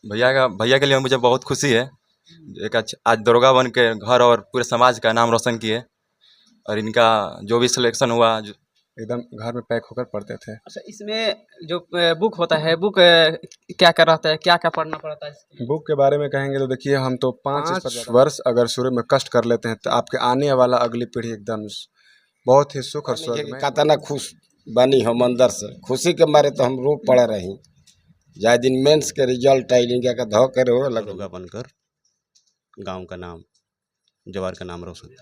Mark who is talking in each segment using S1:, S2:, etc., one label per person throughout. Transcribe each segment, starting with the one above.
S1: भैया के लिए मुझे बहुत खुशी है। एक आज दरोगा बन के घर और पूरे समाज का नाम रोशन किए। और इनका जो भी सिलेक्शन हुआ एकदम घर में पैक होकर पढ़ते थे।
S2: अच्छा, इसमें जो बुक होता है, बुक क्या क्या रहता है, क्या क्या पढ़ना पड़ता है इसके?
S1: बुक के बारे में कहेंगे तो देखिए, हम तो 5 वर्ष अगर शुरू में कष्ट कर लेते हैं तो आपके आने वाला अगली पीढ़ी एकदम बहुत ही सुख और स्वर्ग में।
S3: कतना खुश बनी हम अंदर से खुशी के मारे तो हम रो पड़े रही। जाए दिन मेंस के रिजल्ट आई लिंगा का धो करे हो लगा
S4: दरोगा बनकर गांव का नाम, जवार का नाम रोशन।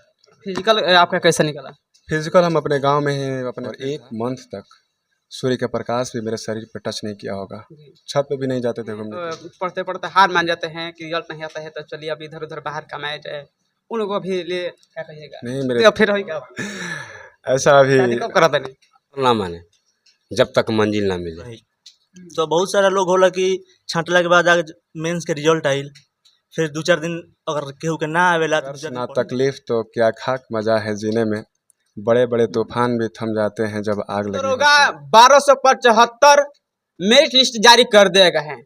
S2: फिजिकल आपका कैसा निकला?
S1: फिजिकल हम अपने गांव में ही अपने 1 मंथ तक सूर्य का प्रकाश भी मेरे शरीर पे टच नहीं किया होगा। छत पे भी नहीं जाते थे घूमने।
S2: पढ़ते पढ़ते हार मान जाते हैं कि रिजल्ट नहीं आता है तो चलिए अब इधर उधर बाहर कमाया जाए, उन लोगों भी लिए क्या कहिएगा?
S1: नहीं मेरे
S2: तो फिर होई क्या?
S1: ऐसा अभी
S2: शादी कब करा था? नहीं
S3: ना माने जब तक मंजिल ना मिले।
S5: तो बहुत सारा लोग होला कि छांटला के बाद आगे मेंस के रिजल्ट आइल, फिर 2-4 दिन अगर केहू के ना आवेला तो 2-4 दिन
S1: ना
S5: पढ़े।
S1: तकलीफ तो क्या खाक मजा है जीने में। बड़े बड़े तूफान भी थम जाते हैं जब आग लगी
S2: दरोगा
S1: होती है।
S2: 1275 मेरिट लिस्ट जारी कर दिए गए हैं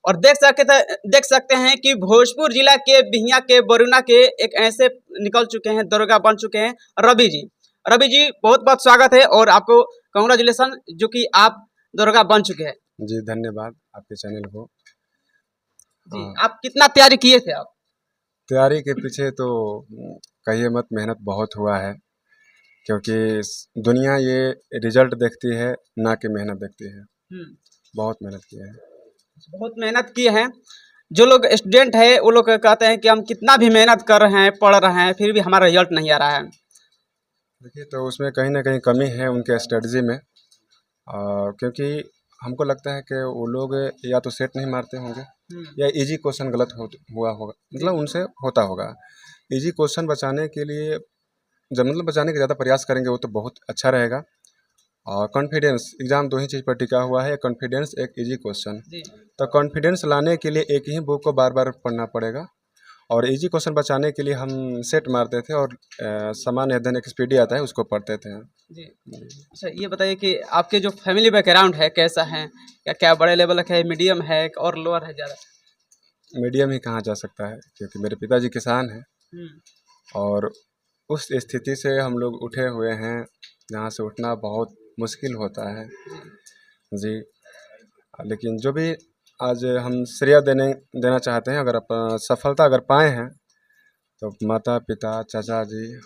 S2: और देख सकते हैं कि भोजपुर जिला के बिहिया के बरुना के एक ऐसे निकल चुके हैं, दरोगा बन चुके हैं रवि जी। रवि जी, बहुत बहुत स्वागत है और आपको कांग्रेचुलेसन जो कि आप दरोगा बन चुके हैं।
S1: जी धन्यवाद आपके चैनल को।
S2: जी, आप कितना तैयारी किए थे आप?
S1: तैयारी के पीछे तो कहिए मत, मेहनत बहुत हुआ है। क्योंकि दुनिया ये रिजल्ट देखती है ना कि मेहनत देखती है। बहुत मेहनत की है।
S2: बहुत मेहनत की है। जो लोग स्टूडेंट है वो लोग कहते हैं कि हम कितना भी मेहनत कर रहे हैं, पढ़ रहे हैं, फिर भी हमारा रिजल्ट नहीं आ रहा है।
S1: देखिए, तो उसमें कहीं ना कहीं कमी है उनके स्ट्रेटजी में। क्योंकि हमको लगता है कि वो लोग या तो सेट नहीं मारते होंगे या इजी क्वेश्चन गलत हुआ होगा, मतलब उनसे होता होगा। इजी क्वेश्चन बचाने के लिए जब मतलब बचाने का ज़्यादा प्रयास करेंगे वो तो बहुत अच्छा रहेगा। और कॉन्फिडेंस, एग्जाम 2 ही चीज़ पर टिका हुआ है, कॉन्फिडेंस एक इजी क्वेश्चन। तो कॉन्फिडेंस लाने के लिए एक ही बुक को बार बार पढ़ना पड़ेगा। और इजी क्वेश्चन बचाने के लिए हम सेट मारते थे और सामान्य अध्ययन एक स्पीडी आता है उसको पढ़ते थे।
S2: जी। अच्छा, ये बताइए कि आपके जो फैमिली बैकग्राउंड है कैसा है? क्या क्या बड़े लेवल का है, मीडियम है और लोअर है ज़्यादा?
S1: मीडियम ही कहा जा सकता है क्योंकि मेरे पिताजी किसान हैं और उस स्थिति से हम लोग उठे हुए हैं जहाँ से उठना बहुत मुश्किल होता है। जी, लेकिन जो भी आज हम श्रेय देना चाहते हैं, अगर सफलता अगर पाए हैं तो माता पिता, चाचा जी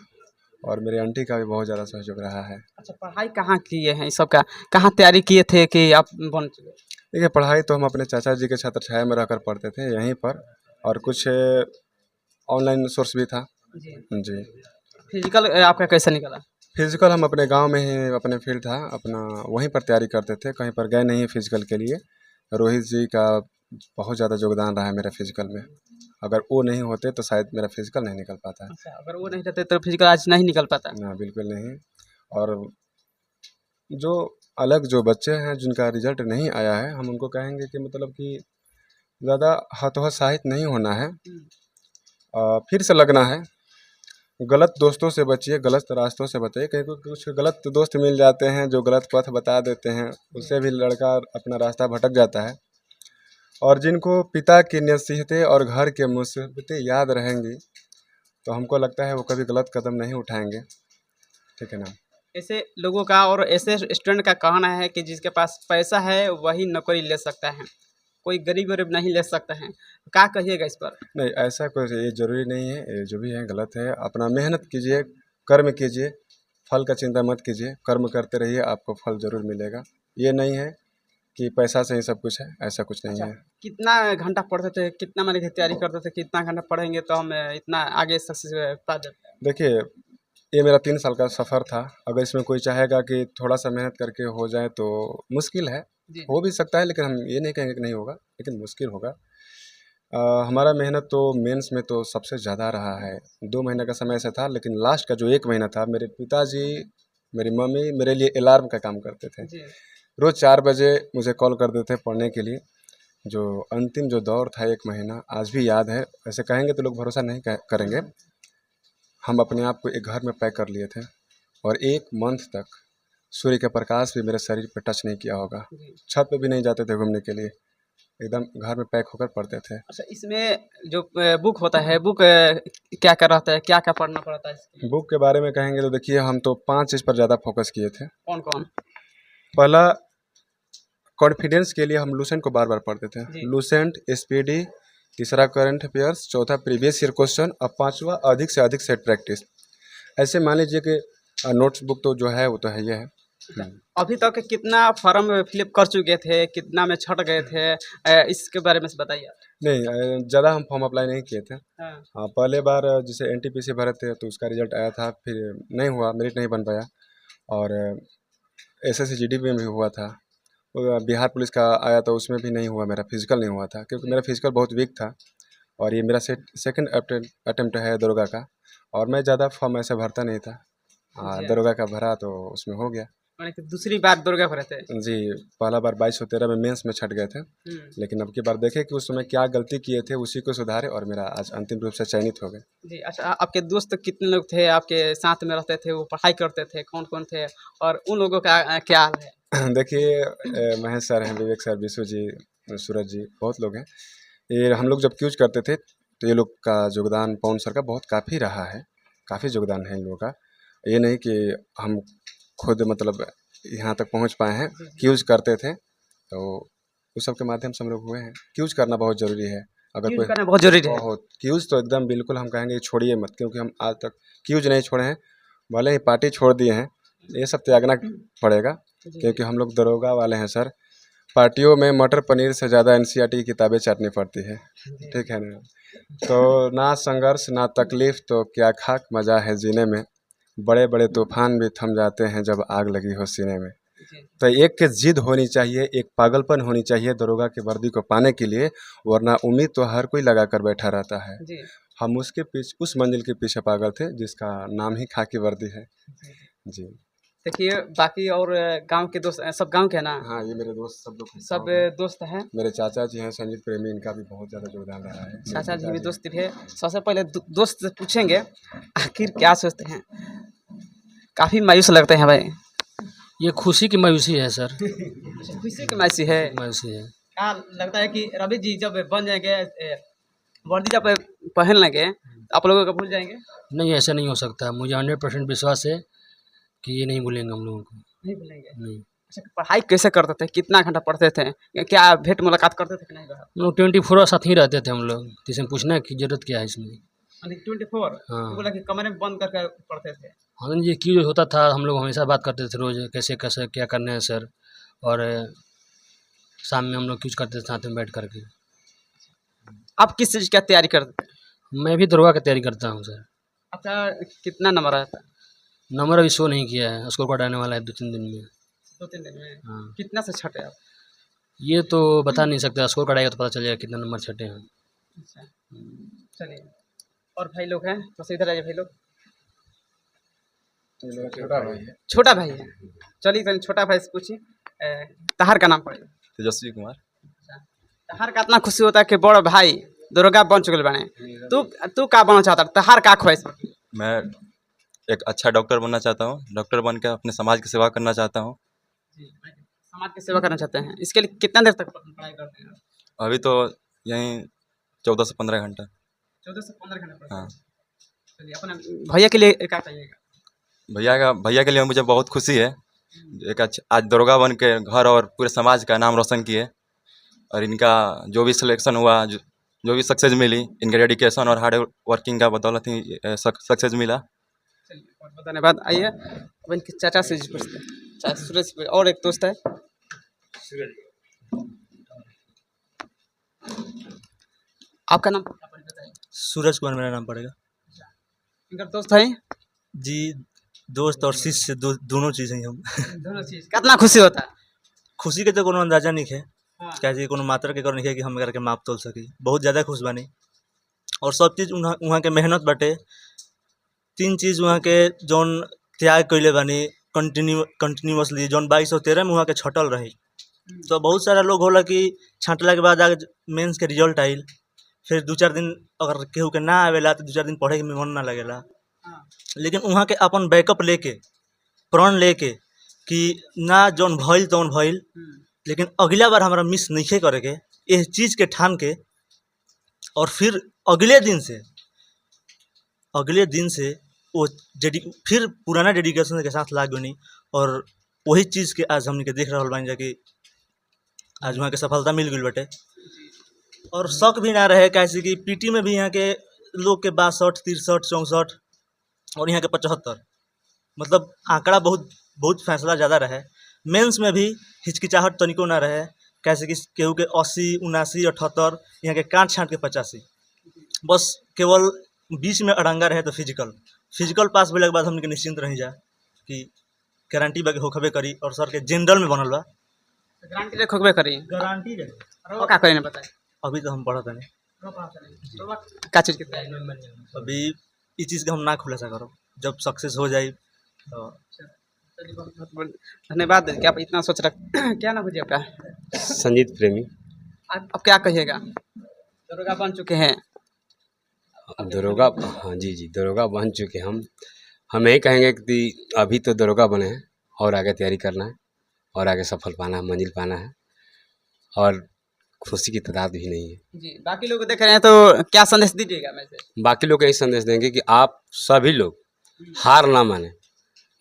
S1: और मेरी आंटी का भी बहुत ज़्यादा सहयोग रहा है।
S2: अच्छा, पढ़ाई कहाँ किए हैं इस सब का? कहाँ तैयारी किए थे कि आप बन चुके?
S1: देखिए, पढ़ाई तो हम अपने चाचा जी के छत्र छाया में रहकर पढ़ते थे यहीं पर, और कुछ ऑनलाइन सोर्स भी था। जी।
S2: फिजिकल आपका कैसा निकला?
S1: फिजिकल हम अपने गांव में ही, अपने फील्ड था अपना, वहीं पर तैयारी करते थे, कहीं पर गए नहीं फिजिकल के लिए। रोहित जी का बहुत ज़्यादा योगदान रहा है मेरे फिजिकल में। अगर वो नहीं होते तो शायद मेरा फिजिकल नहीं निकल पाता।
S2: अच्छा, अगर वो नहीं रहते तो फिजिकल आज नहीं निकल पाता?
S1: ना, बिल्कुल नहीं। और जो अलग जो बच्चे हैं जिनका रिजल्ट नहीं आया है, हम उनको कहेंगे कि मतलब कि ज़्यादा हतोत्साहित नहीं होना है, फिर से लगना है। गलत दोस्तों से बचिए, गलत रास्तों से बचिए, कहीं कुछ गलत दोस्त मिल जाते हैं जो गलत पथ बता देते हैं, उससे भी लड़का अपना रास्ता भटक जाता है। और जिनको पिता की नसीहतें और घर के मुसीबतें याद रहेंगी तो हमको लगता है वो कभी गलत कदम नहीं उठाएंगे। ठीक है ना?
S2: ऐसे लोगों का और ऐसे स्टूडेंट का कहना है कि जिसके पास पैसा है वही नौकरी ले सकता है, कोई गरीब नहीं ले सकता है। क्या कहिएगा इस पर?
S1: नहीं, ऐसा कोई ये ज़रूरी नहीं है, ये जो भी है गलत है। अपना मेहनत कीजिए, कर्म कीजिए, फल का चिंता मत कीजिए, कर्म करते रहिए, आपको फल ज़रूर मिलेगा। ये नहीं है कि पैसा से ही सब कुछ है, ऐसा कुछ नहीं है।
S2: कितना घंटा पढ़ते थे, कितना मैंने तैयारी करते थे, कितना घंटा पढ़ेंगे तो हम इतना आगे सक्सेस पा जाते?
S1: देखिए, ये मेरा 3 साल का सफ़र था। अगर इसमें कोई चाहेगा कि थोड़ा सा मेहनत करके हो जाए तो मुश्किल है। हो भी सकता है, लेकिन हम ये नहीं कहेंगे कि नहीं होगा, लेकिन मुश्किल होगा। हमारा मेहनत तो मेंस में तो सबसे ज़्यादा रहा है। 2 महीने का समय ऐसा था, लेकिन लास्ट का जो 1 महीना था, मेरे पिताजी, मेरी मम्मी मेरे लिए अलार्म का काम करते थे। रोज़ 4 बजे मुझे कॉल करते थे पढ़ने के लिए। जो अंतिम जो दौर था 1 महीना, आज भी याद है। ऐसे कहेंगे तो लोग भरोसा नहीं करेंगे। हम अपने आप को एक घर में पैक कर लिए थे और 1 मंथ तक सूर्य का प्रकाश भी मेरे शरीर पर टच नहीं किया होगा। छत पे भी नहीं जाते थे घूमने के लिए। एकदम घर में पैक होकर पढ़ते थे।
S2: अच्छा, इसमें जो बुक होता है, बुक क्या क्या रहता है, क्या क्या पढ़ना पड़ता है इसके लिए?
S1: बुक के बारे में कहेंगे तो देखिए, हम तो 5 चीज़ पर ज़्यादा फोकस किए थे।
S2: कौन कौन?
S1: पहला, कॉन्फिडेंस के लिए हम लूसेंट को बार बार पढ़ते थे।
S2: जी।
S1: लूसेंट, एसपीडी, तीसरा करंट अफेयर्स, चौथा प्रीवियस ईयर क्वेश्चन और पांचवा अधिक से अधिक सेट प्रैक्टिस। ऐसे मान लीजिए कि नोट्स बुक तो जो है वो तो है ही है।
S2: अभी तक कितना फॉर्म फिलअप कर चुके थे, कितना में छट गए थे, इसके बारे में से बताइए आप।
S1: नहीं, ज़्यादा हम फॉर्म अप्लाई नहीं किए थे।
S2: हाँ।
S1: हाँ, पहले बार जैसे एनटीपीसी भरे थे तो उसका रिजल्ट आया था, फिर नहीं हुआ, मेरिट नहीं बन पाया। और एसएससी जीडी में भी हुआ था। बिहार पुलिस का आया तो उसमें भी नहीं हुआ, मेरा फिजिकल नहीं हुआ था क्योंकि मेरा फिजिकल बहुत वीक था। और ये मेरा सेकंड अटेम्प्ट है दरोगा का, और मैं ज़्यादा फॉर्म ऐसे भरता नहीं था।
S2: अच्छा।
S1: दरोगा का भरा तो उसमें हो गया।
S2: मैंने कि दूसरी बार दुर्गा भरे थे।
S1: जी, पहला बार 2213 में मेंस में छट गए थे, लेकिन अब की बार देखे कि उस समय क्या गलती किए थे, उसी को सुधारे और मेरा आज अंतिम रूप से चयनित हो गए।
S2: जी। अच्छा, आपके दोस्त कितने लोग थे आपके साथ में रहते थे, वो पढ़ाई करते थे, कौन कौन थे और उन लोगों का क्या हाल है?
S1: देखिए, महेश सर हैं, विवेक सर, विशु जी, सूरज जी, बहुत लोग हैं। ये हम लोग जब क्यूज करते थे तो ये लोग का योगदान पवन सर का बहुत काफ़ी रहा है, काफ़ी योगदान है इन लोगों का। ये नहीं कि हम खुद मतलब यहाँ तक पहुँच पाए हैं, क्यूज करते थे तो उस सब के माध्यम से हम लोग हुए हैं। क्यूज करना बहुत ज़रूरी है। अगर
S2: यूज
S1: कोई
S2: करना बहुत जरूरी है।
S1: बहुत क्यूज तो एकदम बिल्कुल हम कहेंगे कि छोड़िए मत, क्योंकि हम आज तक क्यूज नहीं छोड़े हैं। भले ही पार्टी छोड़ दिए हैं, ये सब त्यागना पड़ेगा क्योंकि हम लोग दरोगा वाले हैं सर। पार्टियों में मटर पनीर से ज़्यादा एनसीईआरटी की किताबें चाटनी पड़ती है, ठीक है ना। तो ना संघर्ष ना तकलीफ तो क्या खाक मज़ा है जीने में, बड़े बड़े तूफान भी थम जाते हैं जब आग लगी हो सीने में। तो एक के जिद होनी चाहिए, एक पागलपन होनी चाहिए दरोगा की वर्दी को पाने के लिए, वरना उम्मीद तो हर कोई लगा कर बैठा रहता है।
S2: जी।
S1: हम उसके पीछे, उस मंजिल के पीछे पागल थे जिसका नाम ही खाकी वर्दी है। जी
S2: देखिए, बाकी और गांव के दोस्त सब गांव के हैं ना?
S1: हाँ, ये मेरे दोस्त सब लोग
S2: सब दोस्त हैं।
S1: मेरे चाचा जी हैं संजीत प्रेमी, इनका भी बहुत ज़्यादा योगदान रहा है।
S2: चाचा जी भी दोस्त थे। सबसे पहले दोस्त से पूछेंगे आखिर क्या सोचते हैं। काफ़ी मायूस लगते हैं भाई।
S6: ये खुशी की मायूसी है सर,
S2: खुशी की मायूसी है।
S6: मायूसी है।
S2: क्या लगता है कि रवि जी जब बन जाएंगे, वर्दी जब पहन लेंगे तो आप लोगों को भूल जाएंगे?
S6: नहीं, ऐसा नहीं हो सकता। मुझे 100% विश्वास है कि ये नहीं भूलेंगे हम लोगों को।
S2: नहीं भूलेंगे।
S6: नहीं,
S2: अच्छा, पढ़ाई कैसे करते थे, कितना घंटा पढ़ते थे, क्या भेंट मुलाकात करते थे कि नहीं?
S6: हम लोग 24 साथ ही रहते थे हम लोग, तो इसमें पूछने की जरूरत क्या है इसमें।
S2: 24
S6: हाँ।
S2: बोला कि कमरे में बंद करके पढ़ते थे।
S6: हाँ जी, की जो होता था हम लोग हमेशा बात करते थे रोज़, कैसे कैसे क्या करना है सर। और शाम में हम लोग क्यूज करते थे साथ में बैठ करके।
S2: आप किस चीज़ की तैयारी करते थे?
S6: मैं भी दरोगा की तैयारी करता हूँ सर।
S2: आपका कितना नंबर आया था?
S6: नंबर अभी शो नहीं किया है, स्कोर कार्ड आने वाला है 2-3 दिन में।
S2: 2-3 दिन में?
S6: हाँ,
S2: कितना से छठे आप?
S6: ये तो बता नहीं सकते, स्कोर कार्ड आएगा तो पता चलेगा कितना नंबर छटे हैं।
S2: अच्छा, चलिए। और भाई लोग हैं तो इधर आइए। भाई लोग,
S1: छोटा भाई है।
S2: छोटा भाई है। चलिए छोटा भाई से पूछिए, तहार का नाम पड़ेगा?
S7: तेजस्वी कुमार।
S2: तहार का इतना खुशी होता है कि बड़ भाई दरोगा बन चुके बने, तू का बनना चाहता है? तहार का ख्वाहिश?
S7: मैं एक अच्छा डॉक्टर बनना चाहता हूँ। डॉक्टर बनकर अपने समाज की सेवा करना चाहता हूँ।
S2: समाज की सेवा करना चाहते हैं। इसके लिए कितना देर तक पढ़ाई करते हैं?
S7: अभी तो यहीं 14 से 15 घंटा।
S2: 14 से 15 घंटे पढ़ते हैं।
S7: हाँ।
S2: चलिए, अपने भैया के लिए क्या चाहिएगा?
S7: भैया के लिए मुझे बहुत खुशी है। एक अच्छा आज दरोगा बन के घर और पूरे समाज का नाम रोशन किए, और इनका जो भी सिलेक्शन हुआ, जो भी सक्सेस मिली, इनके डेडिकेशन और हार्ड वर्किंग का बदौलत ही सक्सेस मिला।
S2: चलिए, बहुत बहुत धन्यवाद। आइए अब इनके चाचा से पूछते हैं। चाचा सूरज से और एक दोस्त है। आपका नाम बताइए।
S5: सूरज कुमार मेरा नाम पड़ेगा
S2: इनका दोस्त है
S5: जी। दोस्त और शिष्य दोनों चीज़ हैं हम।
S2: दोनों चीज। कितना खुशी होता है?
S5: खुशी के तो कोनो अंदाजा नहीं है,
S2: हाँ।
S5: क्या कोनो मात्रा के नहीं है कि हम करके माप तोल सकी। बहुत ज़्यादा खुश बानी, और सब चीज़ वहाँ के मेहनत बाटे। 3 चीज़ वहाँ के जौन त्याग कैले बानी कंटिन्यूअसली, जौन 2213 में वहाँ के छटल रही। तो बहुत सारा लोग होला कि छाँटला के बाद आगे मेंस के रिजल्ट आइल, फिर 2-4 दिन अगर केहू के ना आवेला तो 2-4 दिन पढ़े में मन ना लगेला। लेकिन वहाँ के अपन बैकअप लेके, प्रण लेके कि ना जौन भइल तौन भइल, लेकिन अगला बार हमारा मिस नहीं करे के, इस चीज़ के ठान के और फिर अगले दिन से वो फिर पुराना डेडिकेशन के साथ लाग बनी और वही चीज़ के आज हमने के देख रहा बानी जाकि आज वहाँ के सफलता मिल गई बटे और शक भी ना रहे कैसे कि पीटी में भी यहाँ के लोग के 62, 63, 64 और यहाँ के 75 मतलब आंकड़ा बहुत फैसला ज़्यादा रहे। मेंस में भी हिचकिचाहट तनिको ना रहे कैसे कि केहू के 80, 79, 78 यहाँ के काट छाँट के 85 बस केवल बीच में अड़ंगा रहे तो फिजिकल पास भेले के बाद हमने के निश्चिंत रही जा कि गारंटी बाकी होखबे करी और सर के जनरल में बनल बा
S2: गारंटी ले खोकबे करी
S5: गारंटी
S2: वो का करी ना बताए
S5: अभी तो हम पढ़त नहीं
S2: का चीज के तैयारी
S5: अभी इस चीज़ का हम ना खुलासा करो जब सक्सेस हो जाए तो
S2: चलिए बहुत धन्यवाद कि आप इतना सोच रख क्या नाम है जी आपका?
S8: संजीत प्रेमी।
S2: आप क्या कहिएगा? दरोगा बन चुके हैं।
S8: दरोगा, हाँ जी जी, दरोगा बन चुके हम यही कहेंगे कि अभी तो दरोगा बने हैं और आगे तैयारी करना है और आगे सफल पाना है, मंजिल पाना है और खुशी की तादाद भी नहीं है।
S2: जी बाकी लोग देख रहे हैं तो क्या संदेश दीजिएगा मैं से?
S8: बाकी लोग यही संदेश देंगे कि आप सभी लोग हार ना माने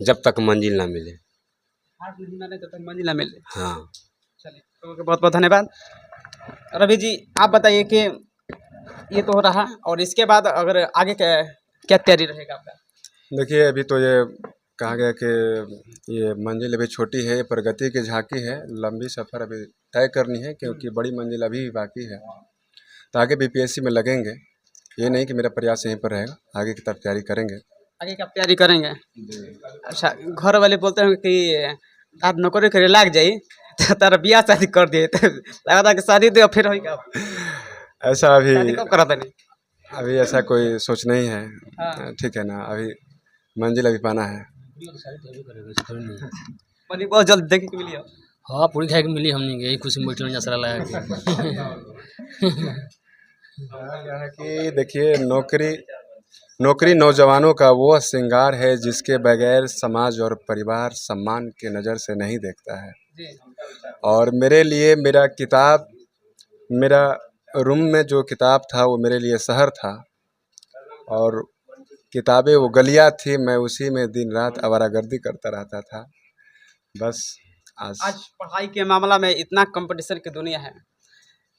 S8: जब तक मंजिल ना मिले।
S2: हार नहीं माने जब तक मंजिल ना मिले।
S8: हाँ
S2: चलिए तो बहुत बहुत धन्यवाद। रवि जी आप बताइए कि ये तो हो रहा और इसके बाद अगर आगे क्या तैयारी रहेगा आपका?
S1: देखिए अभी तो ये कहा गया कि ये मंजिल अभी छोटी है, प्रगति की झांकी है, लंबी सफ़र अभी तय करनी है क्योंकि बड़ी मंजिल अभी भी बाकी है। तो आगे बीपीएससी में लगेंगे, ये नहीं कि मेरा प्रयास यहीं पर रहेगा, आगे की तरफ तैयारी करेंगे।
S2: आगे की आप तैयारी करेंगे? अच्छा घर वाले बोलते हैं कि आप नौकरी करे लाग जाई तो तारा बियाह शादी कर दिए तो लगा था कि शादी दे फिर होई का
S1: ऐसा अभी
S2: शादी कब करा था नहीं?
S1: अभी ऐसा कोई सोच नहीं है।
S2: हाँ।
S1: ठीक है ना, अभी मंजिल अभी पाना है।
S2: बनी बहुत जल्द देखे के मिली हो।
S6: हाँ पूरी खाए के मिली हमने यही खुशी में बैठल जसरा लगा
S1: कि देखिए नौकरी नौजवानों का वो श्रृंगार है जिसके बगैर समाज और परिवार सम्मान के नज़र से नहीं देखता है। और मेरे लिए मेरा रूम में जो किताब था वो मेरे लिए शहर था और किताबें वो गलियाँ थी, मैं उसी में दिन रात आवारागर्दी करता रहता था। बस
S2: आज पढ़ाई के मामला में इतना कंपटीशन की दुनिया है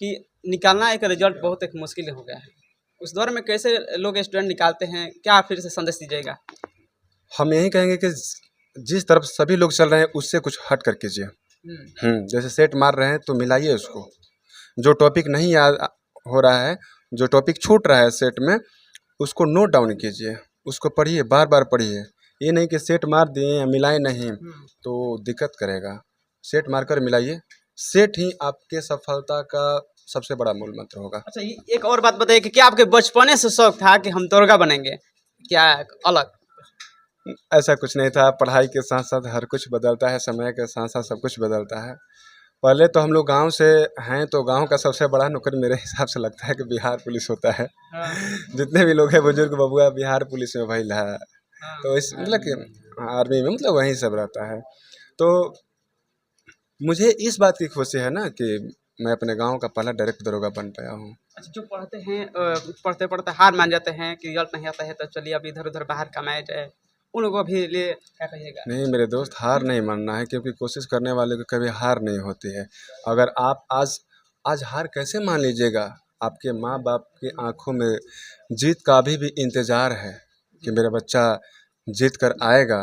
S2: कि निकालना एक रिजल्ट बहुत एक मुश्किल हो गया है। उस दौर में कैसे लोग स्टूडेंट निकालते हैं, क्या फिर से संदेश दीजिएगा?
S1: हम यही कहेंगे कि जिस तरफ सभी लोग चल रहे हैं उससे कुछ हट कर कीजिए। जैसे सेट मार रहे हैं तो मिलाइए उसको, जो टॉपिक नहीं याद हो रहा है, जो टॉपिक छूट रहा है सेट में, उसको नोट डाउन कीजिए, उसको पढ़िए, बार बार पढ़िए। ये नहीं कि सेट मार दिए या मिलाए नहीं तो दिक्कत करेगा। सेट मारकर मिलाइए, सेट ही आपके सफलता का सबसे बड़ा मूल मंत्र होगा।
S2: अच्छा एक और बात बताइए कि क्या आपके बचपने से शौक था कि हम दरोगा बनेंगे, क्या अलग?
S1: ऐसा कुछ नहीं था, पढ़ाई के साथ साथ हर कुछ बदलता है, समय के साथ साथ सब कुछ बदलता है। पहले तो हम लोग गांव से हैं तो गांव का सबसे बड़ा नौकरी मेरे हिसाब से लगता है कि बिहार पुलिस होता है। जितने भी लोग हैं बुजुर्ग बबुआ बिहार पुलिस में भइल है, तो इस मतलब कि आर्मी में मतलब वहीं सब रहता है। तो मुझे इस बात की खुशी है ना कि मैं अपने गांव का पहला डायरेक्ट दरोगा बन पाया हूँ।
S2: अच्छा जो पढ़ते हैं पढ़ते पढ़ते हार मान जाते हैं कि रिजल्ट नहीं आता है तो चलिए अब इधर उधर बाहर कमाया जाए, उन लोगों भी लिए क्या कहिएगा?
S1: नहीं मेरे दोस्त, हार नहीं मानना है क्योंकि कोशिश करने वाले को कभी हार नहीं होती है। अगर आप आज हार कैसे मान लीजिएगा, आपके माँ बाप की आंखों में जीत का अभी भी इंतज़ार है कि मेरा बच्चा जीत कर आएगा।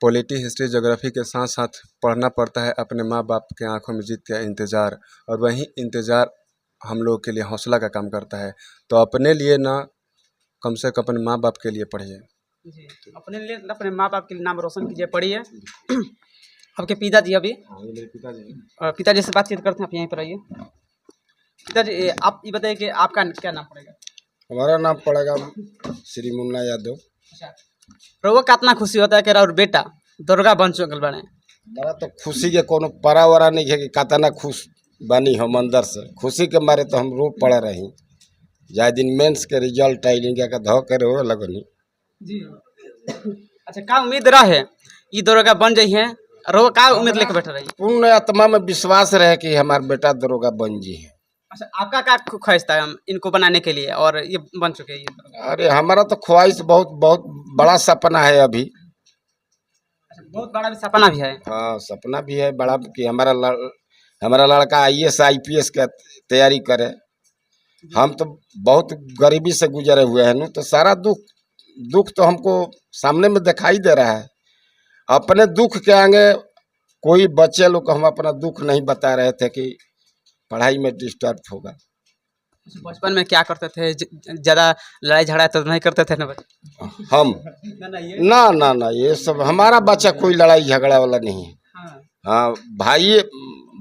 S1: पॉलिटी, हिस्ट्री, ज्योग्राफी के साथ साथ पढ़ना पड़ता है, अपने माँ बाप के आंखों में जीत का इंतज़ार, और वही इंतज़ार हम लोग के लिए हौसला का काम करता है। तो अपने लिए ना, कम से कम अपने माँ बाप के लिए पढ़िए।
S2: जी अपने लिए अपने माँ बाप के लिए नाम रोशन कीजिए, पढ़िए। आपके पिताजी अभी पिताजी से बातचीत करते हैं, आप यहीं पर आइए। पिताजी आप ये बताइए कि आपका क्या नाम पड़ेगा?
S3: हमारा नाम पड़ेगा श्री मुन्ना यादव।
S2: अच्छा प्रभु कितना खुशी होता है कि और बेटा दरोगा बन चुकल बने?
S3: बड़ा तो खुशी के कोनो परा वरा नहीं है कि कितना खुश बनी हम अंदर से, खुशी के मारे तो हम रो पड़े रही। जाए दिन मेंस के रिजल्ट आई का धो कर हो लगनी
S2: जी। अच्छा का उम्मीद रहे ये दरोगा बन जाइए और का उम्मीद लेके बैठे रही?
S3: पूर्ण आत्मा में विश्वास रहे कि हमारा बेटा दरोगा बन जी है।
S2: अच्छा, आपका क्या ख्वाहिश था इनको बनाने के लिए और ये बन चुके हैं ये?
S3: अरे हमारा तो ख्वाहिश बहुत बहुत बड़ा सपना है अभी।
S2: अच्छा, बहुत बड़ा भी सपना भी है।
S3: हाँ सपना भी है बड़ा कि हमारा लड़का आईएएस आईपीएस का तैयारी करे। हम तो बहुत गरीबी से गुजरे हुए हैं न, तो सारा दुख तो हमको सामने में दिखाई दे रहा है। अपने दुख के आगे कोई बच्चे लोग को हम अपना दुख नहीं बता रहे थे कि पढ़ाई में डिस्टर्ब होगा।
S2: बचपन में क्या करते थे? ज्यादा लड़ाई झगड़ा तो नहीं करते थे ना बच्चे?
S3: हम ना ये सब हमारा बच्चा कोई लड़ाई झगड़ा वाला नहीं है।
S2: हाँ,
S3: हाँ भाई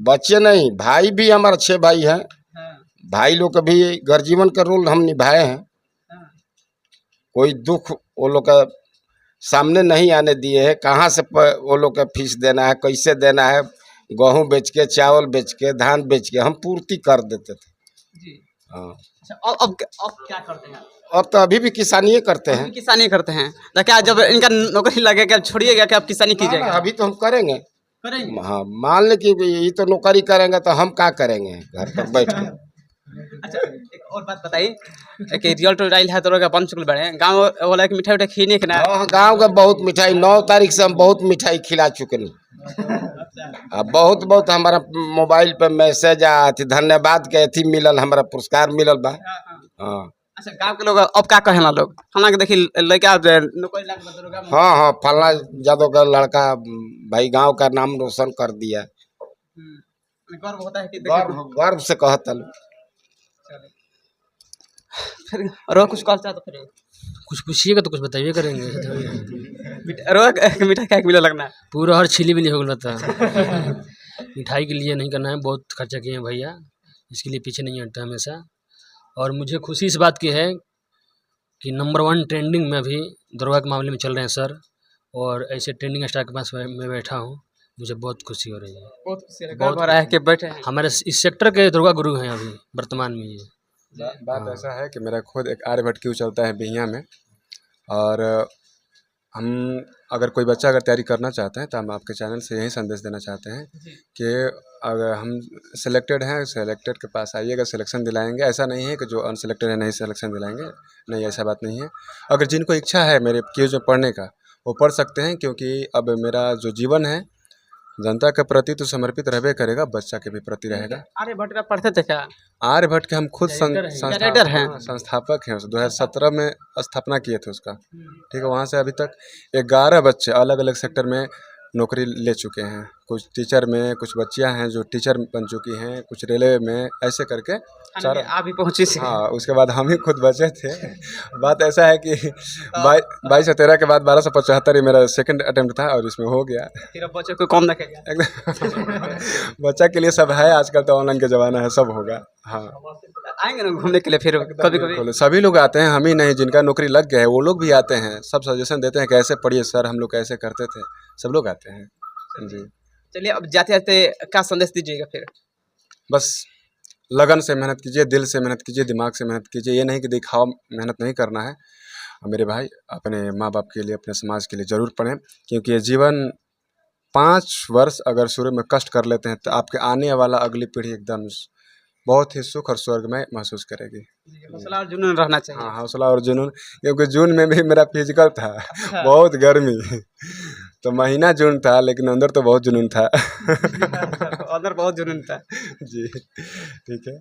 S3: बच्चे नहीं, भाई भी हमारा 6 भाई हैं।
S2: हाँ,
S3: भाई लोग का भी गर्जीवन का रोल हम निभाए हैं।
S2: हाँ।
S3: कोई दुख वो लोग का सामने नहीं आने दिए है। कहाँ से वो लोग का फीस देना है, कैसे देना है, गेहूँ बेच के, चावल बेच के, धान बेच के हम पूर्ति कर देते थे।
S2: जी।
S3: हाँ
S2: अच्छा, अब क्या करते हैं?
S3: अब तो अभी भी किसानी करते हैं।
S2: अभी किसानी करते हैं तो क्या जब इनका नौकरी लगेगा छोड़िएगा कि आप किसानी कीजिएगा?
S3: अभी तो हम करेंगे।
S2: करेंगे।
S3: हाँ मान ले कि ये तो नौकरी करेंगे तो हम क्या करेंगे घर पर बैठ के।
S2: अच्छा, एक और बात बताइए कि रियल टू राइल है तो का बन चुके बड़े गाँव वाला की मिठाई खीने के ना?
S3: हाँ गाँव का बहुत मिठाई 9 तारीख से हम बहुत मिठाई खिला चुके नहीं। बहुत बहुत हमारा मोबाइल पे मैसेज आती धन्यवाद के अथी मिलल, हमारा पुरस्कार मिलल बा। हाँ
S2: अच्छा, गाँव के लोग अब क्या कहेला लोग? फला के देखी लड़का नौकरी लग बदलूगा।
S3: हाँ हाँ फलना यादव का लड़का भाई गांव का नाम रोशन कर दिया।
S2: गर्व होता है कि देखिए।
S3: गर्व से कहता
S2: फिर रो कुछ कॉल चाहता फिर
S6: कुछ पूछिएगा तो कुछ बताइए करेंगे।
S2: रो मिठाई खाए के मिला लगना है।
S6: पूरा हर छिली बिली हो गया था। मिठाई के लिए नहीं करना है, बहुत खर्चा किए हैं भैया, इसके लिए पीछे नहीं हटता हमेशा। और मुझे खुशी इस बात की है कि नंबर 1 ट्रेंडिंग में अभी दरोगा के मामले में चल रहे हैं सर, और ऐसे ट्रेंडिंग स्टार के पास मैं बैठा हूँ, मुझे बहुत खुशी हो रही है।
S2: बहुत खुशी हो रहा है कि बैठे हैं।
S6: हमारे इस सेक्टर के दरोगा गुरु हैं अभी वर्तमान में ये।
S1: बात ऐसा है कि मेरा खुद एक आर्यभट्ट क्यू चलता है बिहियाँ में, और हम अगर कोई बच्चा अगर तैयारी करना चाहते हैं तो हम आपके चैनल से यही संदेश देना चाहते हैं कि अगर हम सिलेक्टेड हैं, सिलेक्टेड के पास आइएगा, सिलेक्शन दिलाएंगे। ऐसा नहीं है कि जो अनसिलेक्टेड है नहीं सिलेक्शन दिलाएंगे, नहीं ऐसा बात नहीं है। अगर जिनको इच्छा है मेरे क्यूज में पढ़ने का वो पढ़ सकते हैं, क्योंकि अब मेरा जो जीवन है जनता के प्रति तो समर्पित रहबे करेगा, बच्चा के भी प्रति रहेगा।
S2: आर्यभट्ट का पढ़ते थे क्या?
S1: आर्यभट्ट के हम खुद
S2: डायरेक्टर हैं।
S1: संस्थापक हैं। 2017 में स्थापना किए थे उसका। ठीक है, वहाँ से अभी तक 11 बच्चे अलग अलग सेक्टर में नौकरी ले चुके हैं। कुछ टीचर में, कुछ बच्चियां हैं जो टीचर बन चुकी हैं, कुछ रेलवे में, ऐसे करके
S2: चार आप ही पहुंची से।
S1: हाँ उसके बाद हम ही खुद बचे थे। बात ऐसा है कि 22 से 13 के बाद 1275 ही मेरा सेकंड अटेम्प्ट था और इसमें हो गया।
S2: फिर अब बच्चों को कम रखेगा
S1: एकदम बच्चा के लिए सब है, आजकल तो ऑनलाइन का ज़माना है, सब होगा। हाँ
S2: आएंगे ना घूमने के लिए फिर कभी कभी?
S1: सभी लोग आते हैं, हम ही नहीं, जिनका नौकरी लग गया है वो लोग भी आते हैं, सब सजेशन देते हैं कैसे पढ़िए सर, हम लोग कैसे करते थे, सब लोग आते हैं जी।
S2: चलिए अब जाते जाते क्या संदेश दीजिएगा फिर?
S1: बस लगन से मेहनत कीजिए, दिल से मेहनत कीजिए, दिमाग से मेहनत कीजिए। ये नहीं कि दिखाओ मेहनत नहीं करना है। मेरे भाई अपने माँ बाप के लिए, अपने समाज के लिए ज़रूर पढ़ें, क्योंकि ये जीवन 5 वर्ष अगर शुरू में कष्ट कर लेते हैं तो आपके आने वाला अगली पीढ़ी एकदम बहुत ही सुख और स्वर्गमय महसूस करेगी।
S2: हौसला और जुनून रहना चाहिए।
S1: हाँ हौसला और जुनून, क्योंकि जून में भी मेरा फिजिकल था, बहुत गर्मी तो महीना जून था, लेकिन अंदर तो बहुत जुनून था।
S2: अंदर बहुत जुनून था
S1: जी ठीक है।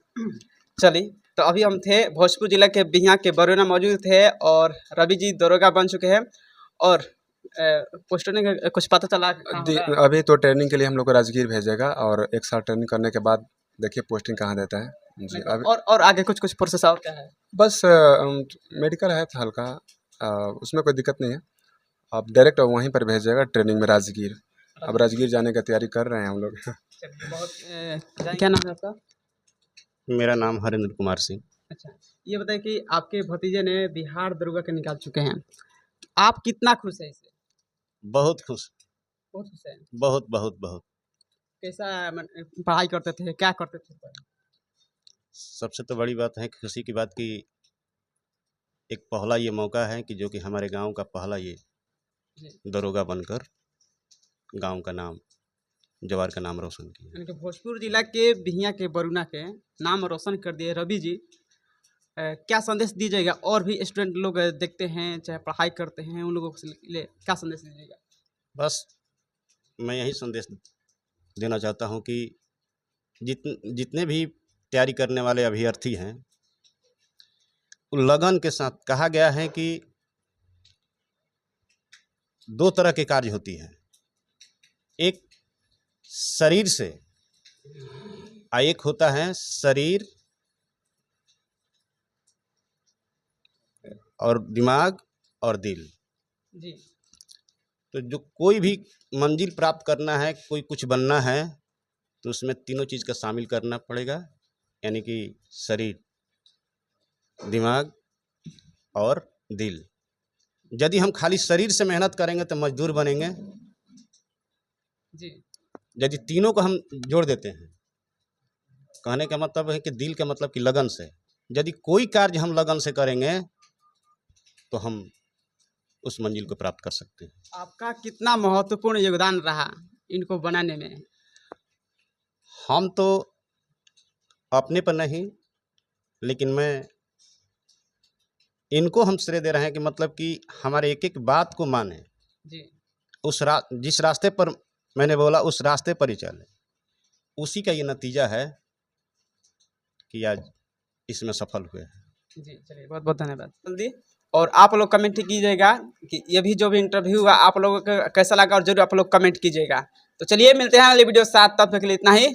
S2: चलिए, तो अभी हम थे भोजपुर जिला के बिहियाँ के बरौना मौजूद थे, और रवि जी दरोगा बन चुके हैं, और पोस्टिंग का कुछ पता चला?
S1: अभी तो ट्रेनिंग के लिए हम लोग को राजगीर भेजेगा, और 1 साल ट्रेनिंग करने के बाद देखिए पोस्टिंग कहाँ देता है जी। अभी
S2: और आगे कुछ प्रोसेस और क्या है?
S1: बस मेडिकल है तो हल्का, उसमें कोई दिक्कत नहीं है। आप डायरेक्ट वहीं पर भेजेगा ट्रेनिंग में राजगीर। अब राजगीर जाने का तैयारी कर रहे हैं हम लोग।
S2: क्या नाम है आपका?
S4: मेरा नाम हरेंद्र कुमार सिंह।
S2: अच्छा, ये बताइए कि आपके भतीजे ने बिहार दरोगा के निकाल चुके हैं, आप कितना खुश हैं इससे?
S4: बहुत खुश,
S2: बहुत खुश हैं।
S4: बहुत बहुत बहुत।
S2: कैसा पढ़ाई करते थे, क्या करते थे?
S4: सबसे तो बड़ी बात है खुशी की बात कि एक पहला ये मौका है कि जो कि हमारे गांव का पहला ये दरोगा बनकर गांव का नाम जवार का नाम रोशन किए।
S2: यानी कि भोजपुर जिला के बिहिया के बरुना के नाम रोशन कर दिए रवि जी। क्या संदेश दीजिएगा? और भी स्टूडेंट लोग देखते हैं, चाहे पढ़ाई करते हैं, उन लोगों के लिए क्या संदेश दीजिएगा?
S4: बस मैं यही संदेश देना चाहता हूँ कि जितने भी तैयारी करने वाले अभ्यर्थी हैं, लगन के साथ, कहा गया है कि 2 तरह के कार्य होती है, एक शरीर से और एक होता है शरीर और दिमाग और दिल।
S2: जी
S4: तो जो कोई भी मंजिल प्राप्त करना है, कोई कुछ बनना है, तो उसमें तीनों चीज़ का शामिल करना पड़ेगा, यानी कि शरीर, दिमाग और दिल। यदि हम खाली शरीर से मेहनत करेंगे तो मजदूर बनेंगे।
S2: जी
S4: यदि तीनों को हम जोड़ देते हैं, कहने का मतलब है कि दिल का मतलब कि लगन से, यदि कोई कार्य हम लगन से करेंगे तो हम उस मंजिल को प्राप्त कर सकते हैं।
S2: आपका कितना महत्वपूर्ण योगदान रहा इनको बनाने में?
S4: हम तो अपने पर नहीं, लेकिन मैं इनको हम श्रेय दे रहे हैं कि मतलब कि हमारे एक एक बात को माने,
S2: जी
S4: जिस रास्ते पर मैंने बोला उस रास्ते पर ही चले। उसी का ये नतीजा है कि आज इसमें सफल हुए हैं।
S2: जी चलिए, बहुत बहुत धन्यवाद जल्दी। और आप लोग कमेंट कीजिएगा कि ये भी जो भी इंटरव्यू हुआ आप लोगों को कैसा लगा, और जरूर आप लोग कमेंट कीजिएगा। तो चलिए मिलते हैं अगले वीडियो के साथ, तब तक के लिए इतना ही।